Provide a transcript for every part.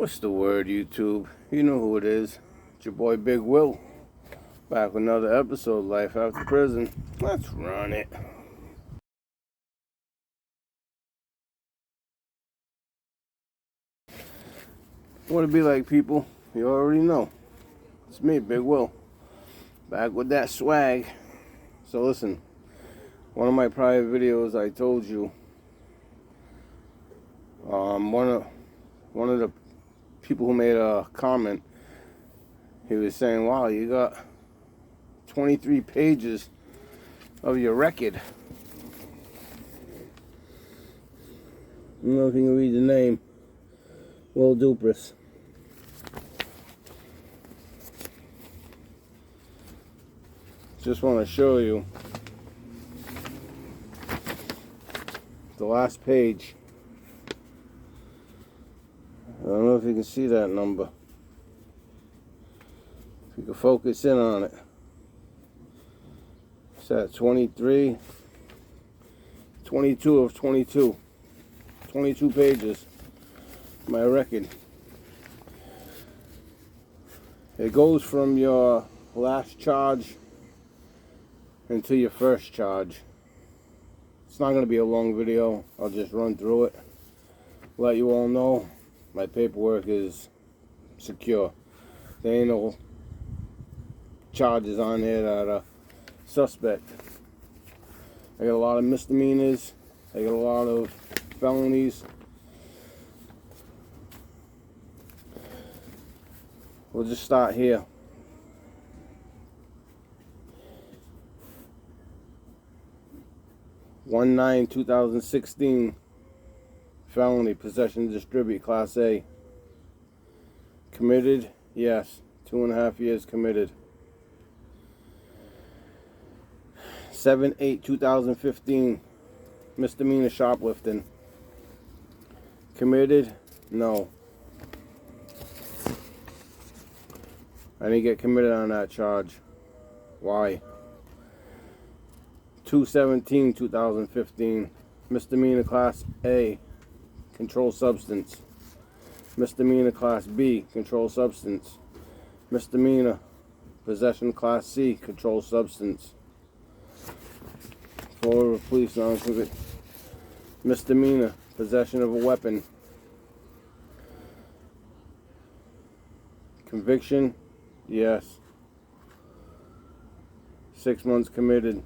What's the word, YouTube? You know who it is. It's your boy Big Will. Back with another episode, Life After Prison. Let's run it. What it be like, people? You already know. It's me, Big Will. Back with that swag. So listen, one of my prior videos I told you, one of the people who made a comment, he was saying, wow, you got 23 pages of your record. I don't know if you can read the name. Will Dupras. Just want to show you the last page. I don't know if you can see that number. If you can focus in on it. It's at 23, 22 of 22. 22 pages. My record. It goes from your last charge into your first charge. It's not going to be a long video. I'll just run through it. Let you all know my paperwork is secure. There ain't no charges on here that are suspect. I got a lot of misdemeanors. I got a lot of felonies. We'll just start here. One 9/2016 felony, possession to distribute, Class A. Committed? Yes. 2.5 years committed. 7/8/2015 misdemeanor shoplifting. Committed? No. I didn't get committed on that charge. Why? 2/17/2015 misdemeanor Class A, controlled substance. Misdemeanor Class B, controlled substance. Misdemeanor possession Class C, controlled substance. For police non-convict. Misdemeanor possession of a weapon. Conviction? Yes. 6 months committed.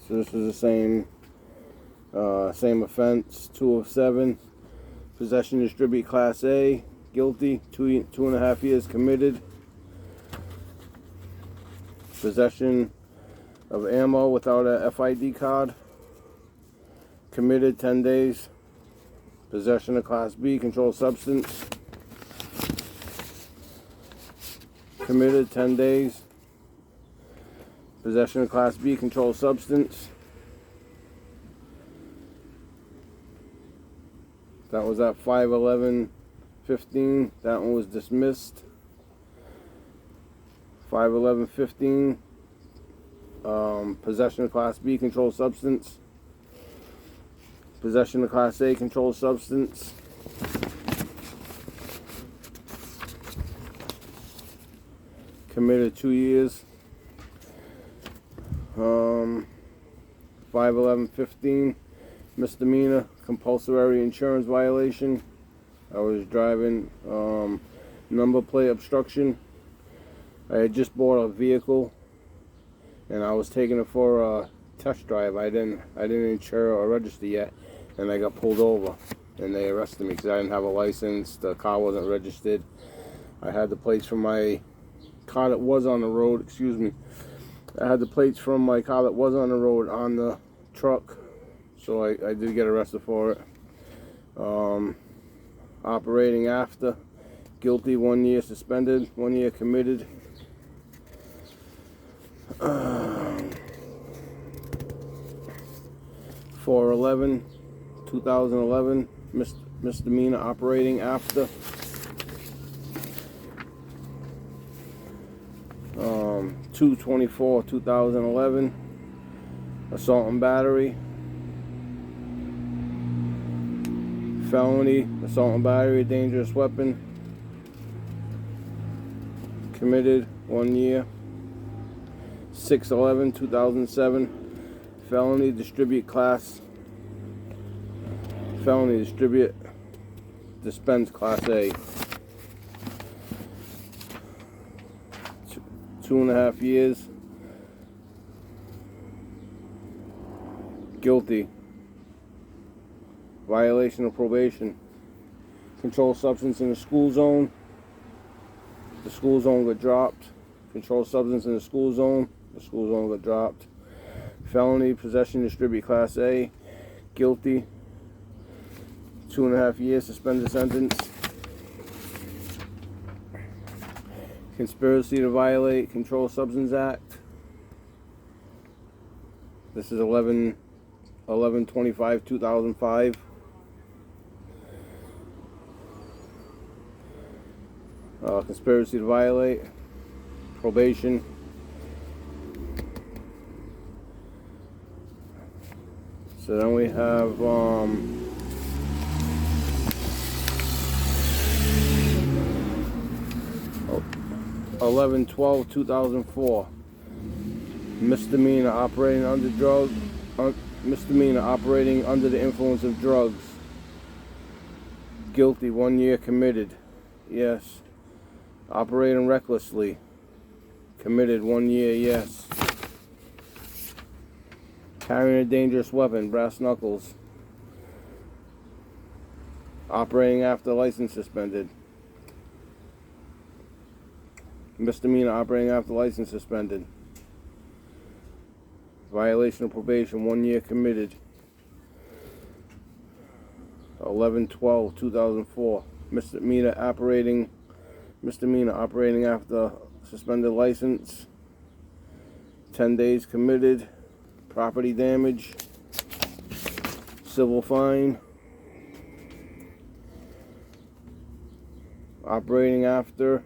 So this is the same offense. 207. Possession to distribute, Class A. Guilty. 2.5 years committed. Possession of ammo without a FID card. Committed 10 days. Possession of Class B, controlled substance. Committed 10 days. Possession of Class B, controlled substance. That was at 5/11/15. That one was dismissed. 5/11/15. Possession of Class B, controlled substance. Possession of Class A, controlled substance. Committed 2 years. 5/11/15 misdemeanor compulsory insurance violation. I was driving number plate obstruction. I had just bought a vehicle and I was taking it for a test drive. I didn't insure or register yet, and I got pulled over and they arrested me because I didn't have a license. The car wasn't registered. I had the plates from my car that was on the road. Excuse me. I had the plates from my car that was on the road on the truck, so I did get arrested for it. Operating after, guilty, 1 year suspended, 1 year committed. 4/11/2011 misdemeanor operating after. 2/24/2011 assault and battery, felony, assault and battery, a dangerous weapon, committed 1 year. 6/11/2007, felony distribute dispense class A. 2.5 years. Guilty. Violation of probation. Controlled substance in the school zone. The school zone got dropped. Controlled substance in the school zone. The school zone got dropped. Felony possession distribute class A. Guilty. 2.5 years suspended sentence. Conspiracy to violate Controlled Substance Act. This is 11/25/2005. Conspiracy to violate probation. So then we have 11/12/2004. Misdemeanor operating under the influence of drugs. Guilty, 1 year committed. Yes. Operating recklessly. Committed, 1 year, yes. Carrying a dangerous weapon, brass knuckles. Operating after license suspended. Misdemeanor operating after license suspended. Violation of probation, 1 year committed. 11/12/2004. Misdemeanor operating after suspended license. 10 days committed. Property damage. Civil fine. Operating after.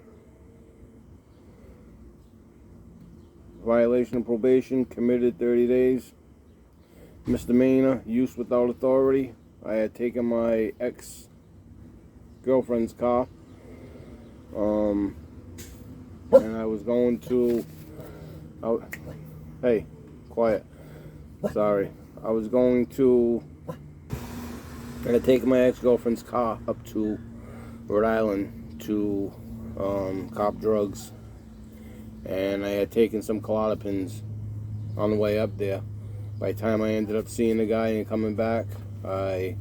Violation of probation, committed 30 days. Misdemeanor, use without authority. I had taken my ex-girlfriend's car. And I was going to... hey, quiet. Sorry. I had taken my ex-girlfriend's car up to Rhode Island to cop drugs. And I had taken some Klonopins on the way up there. By the time I ended up seeing the guy and coming back, I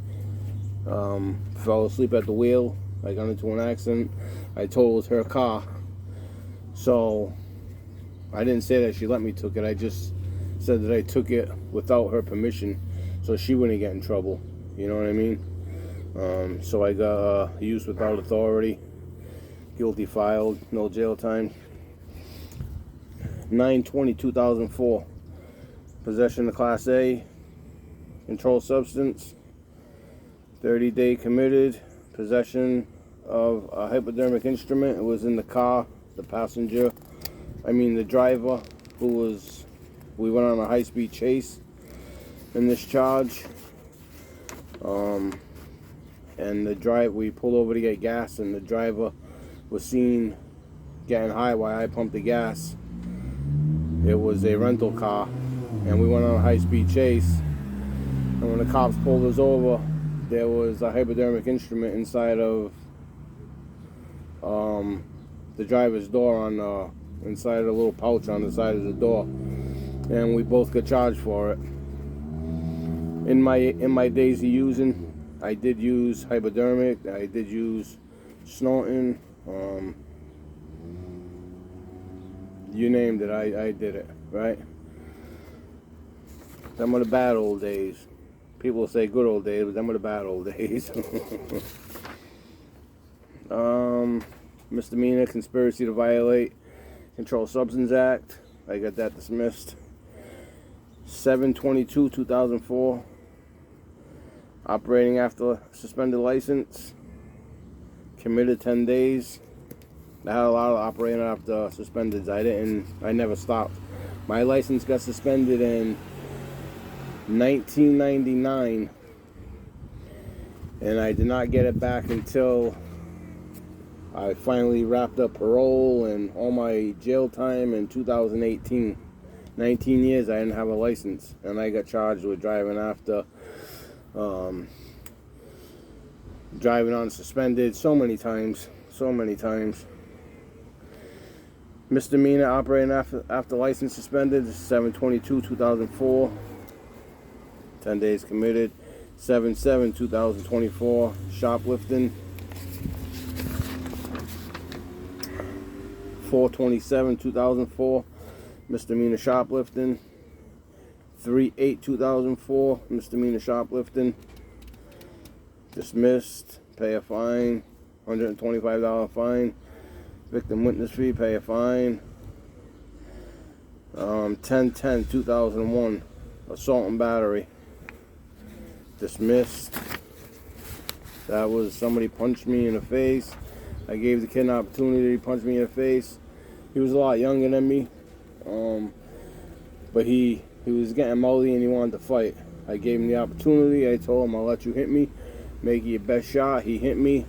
fell asleep at the wheel. I got into an accident. I told it was her car. So I didn't say that she let me took it. I just said that I took it without her permission, so she wouldn't get in trouble. You know what I mean? So I got use without authority. Guilty filed. No jail time. 9/20/2004. Possession of Class A. Controlled substance. 30-day committed. Possession of a hypodermic instrument. It was in the car. The driver, we went on a high-speed chase in this charge. And we pulled over to get gas, and the driver was seen getting high while I pumped the gas. It was a rental car, and we went on a high-speed chase. And when the cops pulled us over, there was a hypodermic instrument inside of the driver's door, inside of a little pouch on the side of the door, and we both got charged for it. In my days of using, I did use hypodermic. I did use snorting. You named it, I did it, right? Them were the bad old days. People say good old days, but them were the bad old days. Misdemeanor, conspiracy to violate Controlled Substance Act. I got that dismissed. 7/22/2004. Operating after suspended license. Committed 10 days. I had a lot of operating after suspended. I never stopped. My license got suspended in 1999, and I did not get it back until I finally wrapped up parole and all my jail time in 2018. 19 years I didn't have a license, and I got charged with driving after, driving on suspended so many times. Misdemeanor operating after license suspended, 7/22/2004. 10 days committed. 7/7/2024. Shoplifting. 4/27/2004. Misdemeanor shoplifting. 3/8/2004. Misdemeanor shoplifting. Dismissed. Pay a fine. $125 fine. Victim witness fee. Pay a fine. 10/10/2001. Assault and battery. Dismissed. That was somebody punched me in the face. I gave the kid an opportunity. He punched me in the face. He was a lot younger than me, but he was getting mouthy and he wanted to fight. I gave him the opportunity. I told him, I'll let you hit me. Make your best shot. He hit me.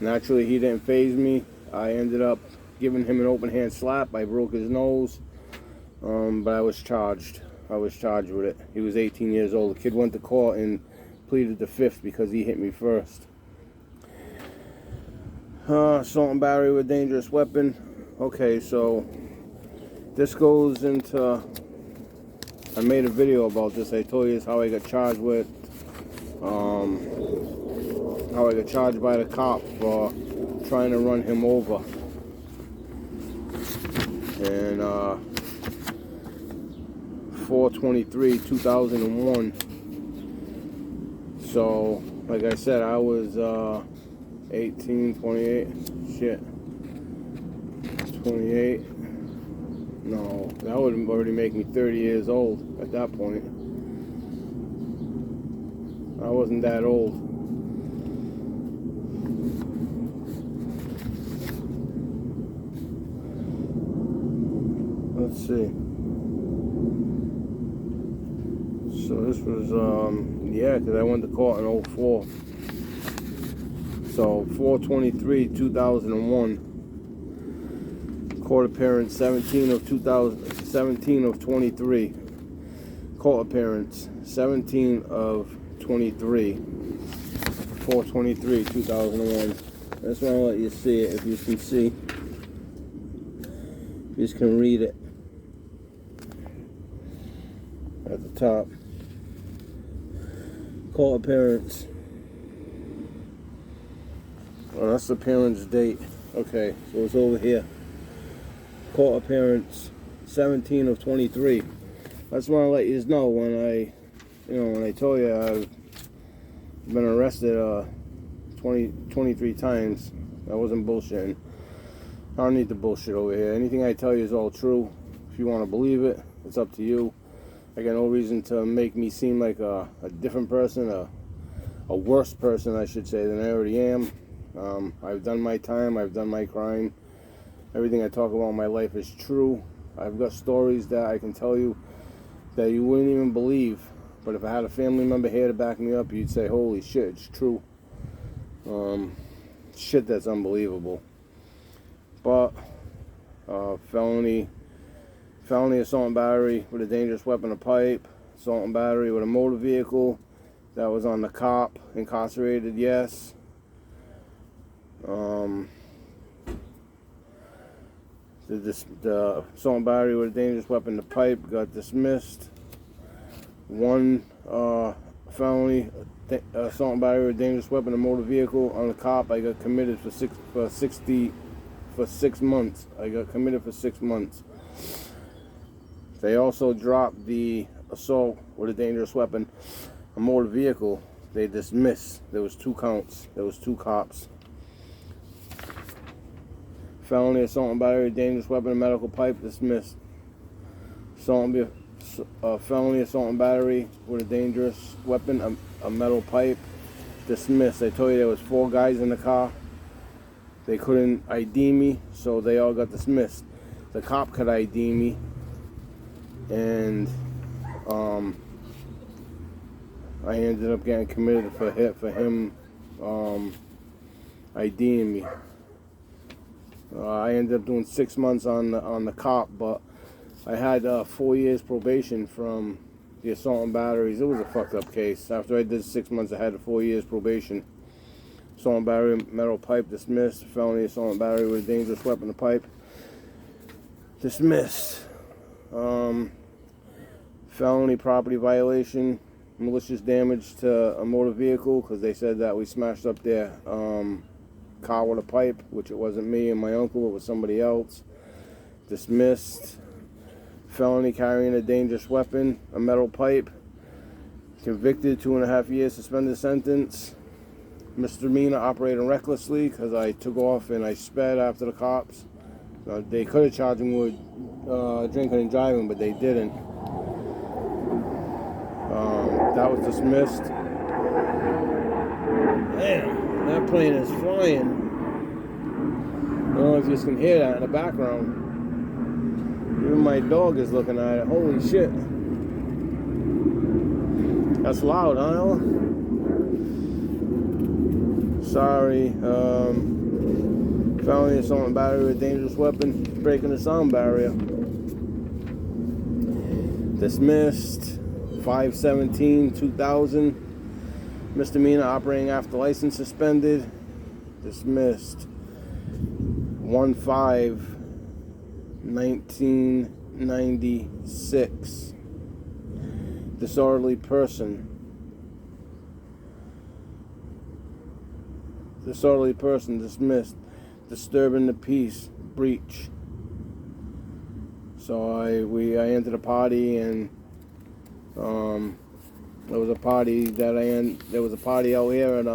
Naturally, he didn't faze me. I ended up giving him an open hand slap. I broke his nose, but I was charged. with it. He was 18 years old. The kid went to court and pleaded the fifth because he hit me first. Assault and battery with dangerous weapon. Okay, so this goes into, I made a video about this. I told you how I got charged with, how I got charged by the cop for trying to run him over. And 4/23/2001. So, like I said, I was 18, 28, shit, 28. No, that would already make me 30 years old at that point. I wasn't that old. Let's see. So this was, yeah, because I went to court in 04. So 4/23/2001. Court appearance 17/2017/23. Court appearance 17/23. 4/23/2001. I just want to let you see it. If you can see, you just can read it at the top. Court appearance. Oh, that's the appearance date. Okay, so it's over here. Court appearance 17/23. I just want to let you know when I told you I've been arrested 23 times. I wasn't bullshitting. I don't need the bullshit over here. Anything I tell you is all true. If you want to believe it, it's up to you. I got no reason to make me seem like a different person, a worse person, I should say, than I already am. I've done my time. I've done my crime. Everything I talk about in my life is true. I've got stories that I can tell you that you wouldn't even believe. But if I had a family member here to back me up, you'd say, holy shit, it's true. Shit that's unbelievable. But felony assault and battery with a dangerous weapon or pipe, assault and battery with a motor vehicle, that was on the cop, incarcerated, yes. The assault and battery with a dangerous weapon or pipe got dismissed. One felony assault and battery with a dangerous weapon or motor vehicle on the cop, I got committed for 6 months. I got committed for 6 months. They also dropped the assault with a dangerous weapon, a motor vehicle. They dismissed. There was 2 counts. There was 2 cops. Felony assault and battery with a dangerous weapon, a medical pipe, dismissed. Felony assault and battery with a dangerous weapon, a metal pipe, dismissed. I told you there was 4 guys in the car. They couldn't ID me, so they all got dismissed. The cop could ID me, and I ended up getting committed for him IDing me. I ended up doing 6 months on the cop, but I had 4 years probation from the assault and batteries. It was a fucked up case. After I did 6 months, I had 4 years probation. Assault and battery, metal pipe, dismissed. Felony assault and battery with a dangerous weapon, pipe, dismissed. Felony property violation, malicious damage to a motor vehicle, because they said that we smashed up their car with a pipe, which it wasn't me and my uncle, it was somebody else. Dismissed. Felony carrying a dangerous weapon, a metal pipe, convicted, 2.5 years suspended sentence. Misdemeanor operating recklessly, because I took off and I sped after the cops. They could have charged me with drinking and driving, but they didn't. That was dismissed. Damn, that plane is flying. I don't know if you can hear that in the background. Even my dog is looking at it. Holy shit. That's loud, huh, Ella? Sorry. Felony assault and battery with a dangerous weapon, breaking the sound barrier. Dismissed. 5/17/2000. Misdemeanor operating after license suspended. Dismissed. 1/5/1996. Disorderly person. Disorderly person dismissed. Disturbing the peace, breach. So I entered a party, and there was a party out here, and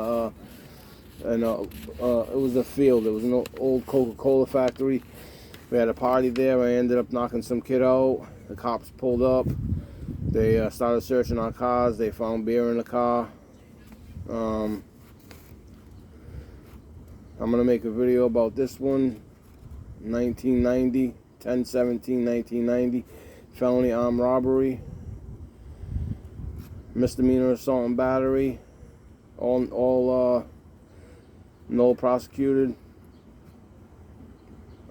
it was a field. It was an old Coca-Cola factory. We had a party there. I ended up knocking some kid out. The cops pulled up. They started searching our cars. They found beer in the car. I'm gonna make a video about this one. 1990, 10/17/1990, felony armed robbery, misdemeanor assault and battery, all no prosecuted.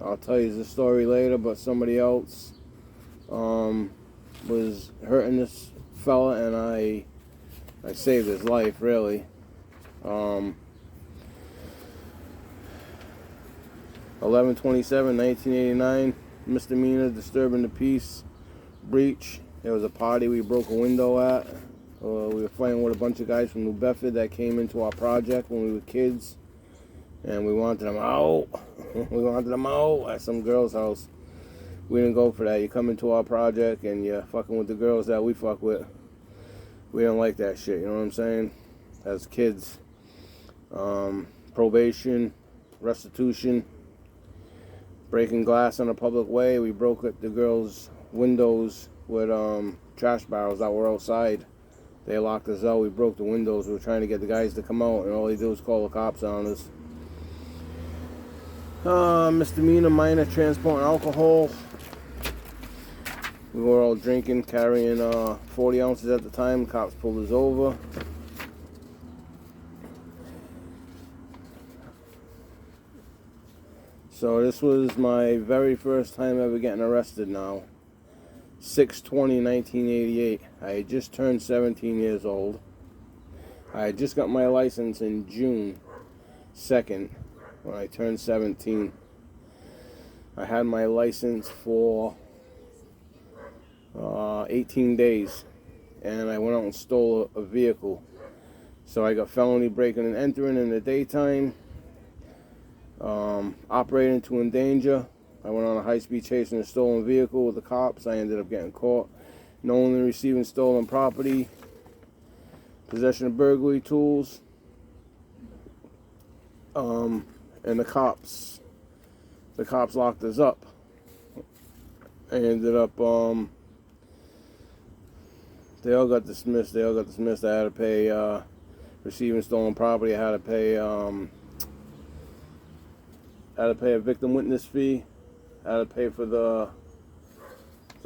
I'll tell you the story later, but somebody else was hurting this fella, and I saved his life, really. 11/27/1989, misdemeanor disturbing the peace, breach. There was a party we broke a window at. We were fighting with a bunch of guys from New Bedford that came into our project when we were kids, and we wanted them out. We wanted them out at some girl's house. We didn't go for that. You come into our project and you're fucking with the girls that we fuck with. We don't like that shit, you know what I'm saying? As kids. Probation, restitution, breaking glass on a public way. We broke the girls' windows with trash barrels that were outside. They locked us out. We broke the windows. We were trying to get the guys to come out, and all they do is call the cops on us. Misdemeanor minor transporting alcohol. We were all drinking, carrying 40 ounces at the time. Cops pulled us over. So this was my very first time ever getting arrested now. 6/20/1988. I had just turned 17 years old. I had just got my license in June 2nd when I turned 17. I had my license for 18 days, and I went out and stole a vehicle. So I got felony breaking and entering in the daytime. Operating to endanger. I went on a high-speed chase in a stolen vehicle with the cops. I ended up getting caught. Knowingly receiving stolen property. Possession of burglary tools. And the cops locked us up. I ended up, they all got dismissed. I had to pay, receiving stolen property. I had to pay a victim witness fee. I had to pay for the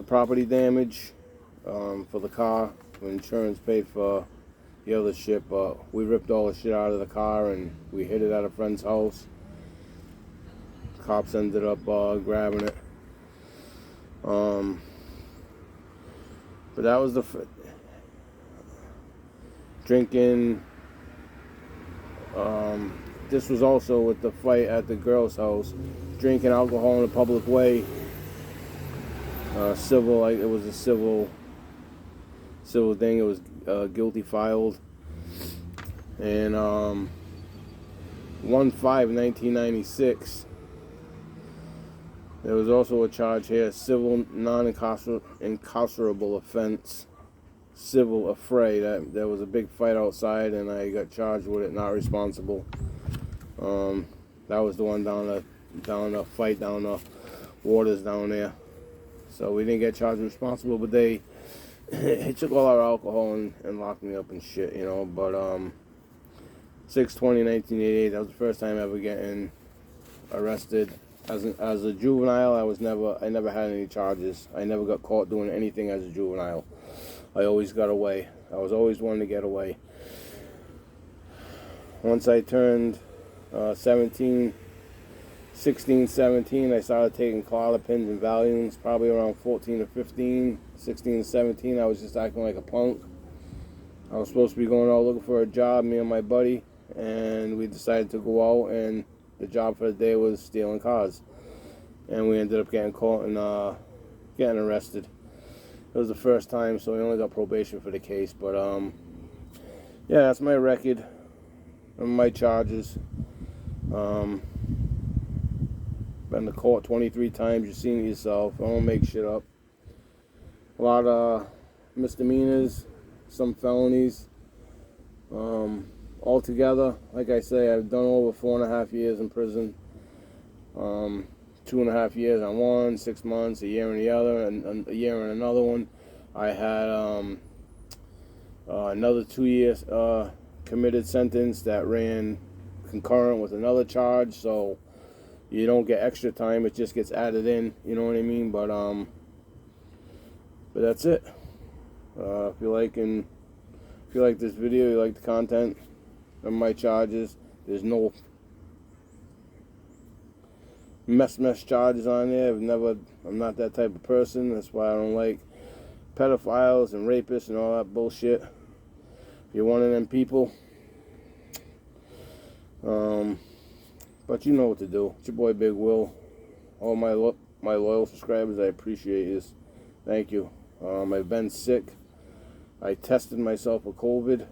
property damage, for the car. The insurance paid for the other shit, but we ripped all the shit out of the car and we hid it at a friend's house. Cops ended up grabbing it. But that was the drinking. This was also with the fight at the girl's house. Drinking alcohol in a public way. Civil, like it was a civil thing. It was guilty filed. And 1/5/1996. There was also a charge here, civil non-incarcerable offense, civil affray. That there was a big fight outside, and I got charged with it, not responsible. That was the one down the fight down the waters down there. So we didn't get charged responsible, but they took all our alcohol and locked me up and shit, you know. But 6/20/1988. That was the first time ever getting arrested. As a juvenile, I never had any charges. I never got caught doing anything as a juvenile. I always got away. I was always one to get away. Once I turned 16, 17, I started taking Clozapins and Valiums. Probably around 14 or 15, 16 to 17, I was just acting like a punk. I was supposed to be going out looking for a job, me and my buddy, and we decided to go out, and the job for the day was stealing cars. And we ended up getting caught and getting arrested. It was the first time, so we only got probation for the case. But yeah, that's my record and my charges. Been to court 23 times. You've seen it yourself. I don't make shit up. A lot of misdemeanors, some felonies. Altogether, like I say, I've done over 4.5 years in prison. 2.5 years on one, 6 months, a year in the other, and a year in another one. I had another 2 years committed sentence that ran concurrent with another charge, so you don't get extra time, it just gets added in, you know what I mean? But that's it. If you like this video, you like the content of my charges, there's no mess charges on there. I'm not that type of person. That's why I don't like pedophiles and rapists and all that bullshit. If you're one of them people, but you know what to do. It's your boy Big Will. All my loyal subscribers, I appreciate this. Thank you. I've been sick. I tested myself with COVID.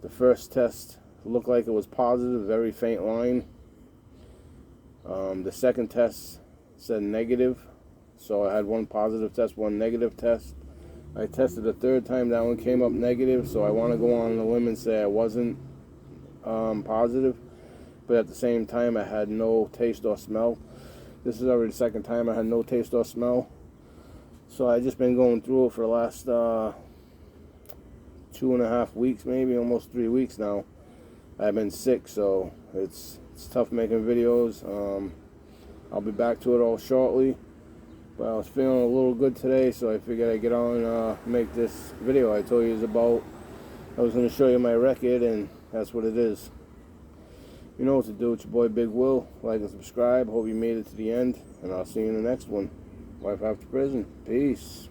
The first test looked like it was positive, very faint line. The second test said negative, so I had one positive test, one negative test. I tested a third time, that one came up negative, so I want to go on the limb and say I wasn't positive, but at the same time I had no taste or smell. This is already the second time I had no taste or smell, so I just been going through it for the last 2.5 weeks, maybe almost 3 weeks now. I've been sick, so it's tough making videos. I'll be back to it all shortly, but I was feeling a little good today, so I figured I'd get on and make this video I told you is about. I was going to show you my record, and that's what it is. You know what to do. It's your boy Big Will. Like and subscribe. Hope you made it to the end, and I'll see you in the next one. Life after prison. Peace.